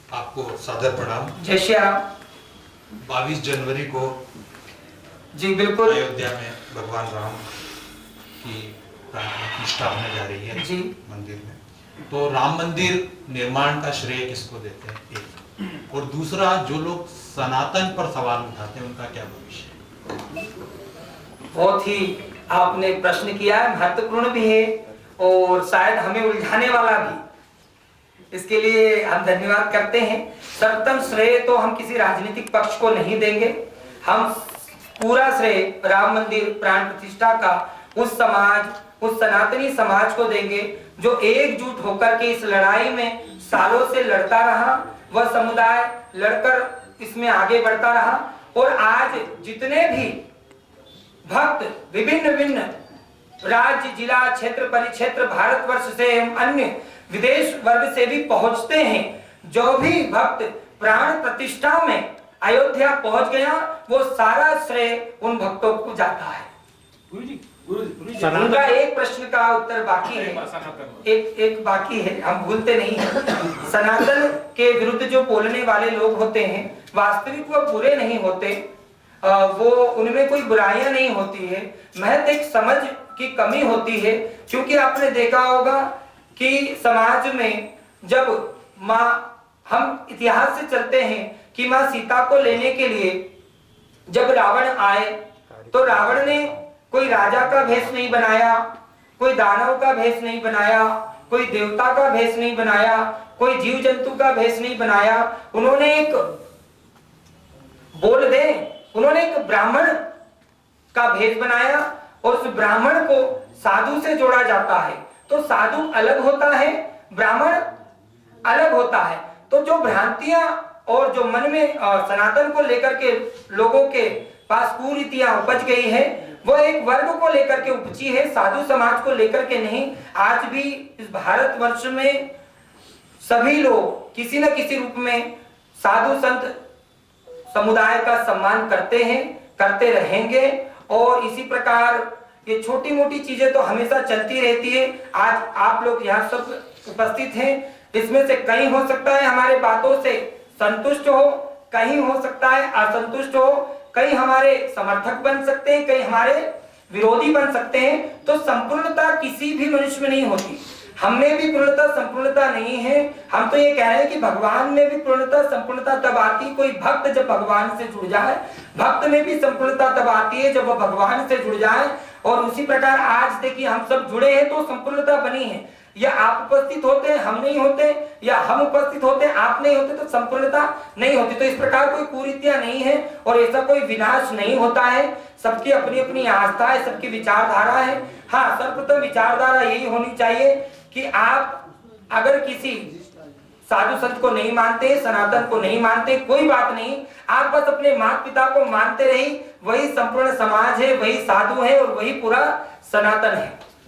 आपको सादर प्रणाम। जय श्री राम। 22 जनवरी को जी बिल्कुल अयोध्या में भगवान राम की प्राण प्रतिष्ठा होने जा रही है जी। मंदिर में। तो राम मंदिर निर्माण का श्रेय किसको देते हैं, एक। और दूसरा, जो लोग सनातन पर सवाल उठाते हैं उनका क्या भविष्य? बहुत ही आपने प्रश्न किया है, महत्वपूर्ण भी है और शायद हमें उलझाने वाला भी। इसके लिए हम धन्यवाद करते हैं। सर्वप्रथम श्रेय तो हम किसी राजनीतिक पक्ष को नहीं देंगे। हम पूरा श्रेय राम मंदिर प्राण प्रतिष्ठा का उस समाज, उस सनातनी समाज को देंगे जो एकजुट होकर के इस लड़ाई में सालों से लड़ता रहा। वह समुदाय लड़कर इसमें आगे बढ़ता रहा और आज जितने भी भक्त विभिन्न विभिन्न राज्य, जिला, क्षेत्र, परिक्षेत्र, भारतवर्ष से एवं अन्य विदेश वर्ग से भी पहुंचते हैं, जो भी भक्त प्राण प्रतिष्ठा में अयोध्या पहुंच गया, वो सारा श्रेय उन भक्तों को जाता है। उनका एक प्रश्न का उत्तर बाकी है, एक बाकी है, हम भूलते नहीं हैं। सनातन के विरुद्ध जो बोलने वाले लोग होते हैं, वास्तविक वो बुरे नहीं होते, वो उनमें कोई बुराइयां नहीं होती है, महज एक समझ की कमी होती है। क्योंकि आपने देखा होगा कि समाज में जब हम इतिहास से चलते हैं कि माँ सीता को लेने के लिए जब रावण आए, तो रावण ने कोई राजा का भेष नहीं बनाया, कोई दानव का भेष नहीं बनाया, कोई देवता का भेष नहीं बनाया, कोई जीव जंतु का भेष नहीं बनाया। उन्होंने एक ब्राह्मण का भेष बनाया और उस ब्राह्मण को साधु से जोड़ा जाता है। तो साधु अलग होता है, ब्राह्मण अलग होता है। तो जो भ्रांतियां और जो मन में सनातन को लेकर के लोगों के पास कुरीतियां उपज गई है, वो एक वर्ग को लेकर के उपजी है, साधु समाज को लेकर के नहीं। आज भी इस भारतवर्ष में सभी लोग किसी न किसी रूप में साधु संत समुदाय का सम्मान करते हैं, करते रहेंगे। और इसी प्रकार ये छोटी मोटी चीजें तो हमेशा चलती रहती है। आज आप लोग यहाँ सब उपस्थित हैं, इसमें से कहीं हो सकता है हमारे बातों से संतुष्ट हो, कहीं हो सकता है असंतुष्ट हो, कहीं हमारे समर्थक बन सकते हैं, कहीं हमारे विरोधी बन सकते हैं। तो संपूर्णता किसी भी मनुष्य में नहीं होती, हम में भी पूर्णता संपूर्णता नहीं है। हम तो ये कह रहे हैं कि भगवान में भी पूर्णता संपूर्णता तब आती, कोई भक्त जब भगवान से जुड़ जाए। भक्त में भी संपूर्णता तब आती है जब वह भगवान से जुड़ जाए। और उसी प्रकार आज देखिए हम सब जुड़े हैं तो संपूर्णता बनी है। या आप उपस्थित होते हैं, हम नहीं होते, या हम उपस्थित होते हैं, आप नहीं होते, तो संपूर्णता नहीं होती। तो इस प्रकार कोई कुरीतियां नहीं है और ऐसा कोई विनाश नहीं होता है। सबकी अपनी अपनी आस्था है, सबकी विचारधारा है। हाँ, सर्वप्रथम विचारधारा यही होनी चाहिए कि आप अगर किसी साधु संत को नहीं मानते, सनातन को नहीं मानते, कोई बात नहीं, आप बस अपने माता पिता को मानते रहिए। वही संपूर्ण समाज है, वही साधु है और वही पूरा सनातन है।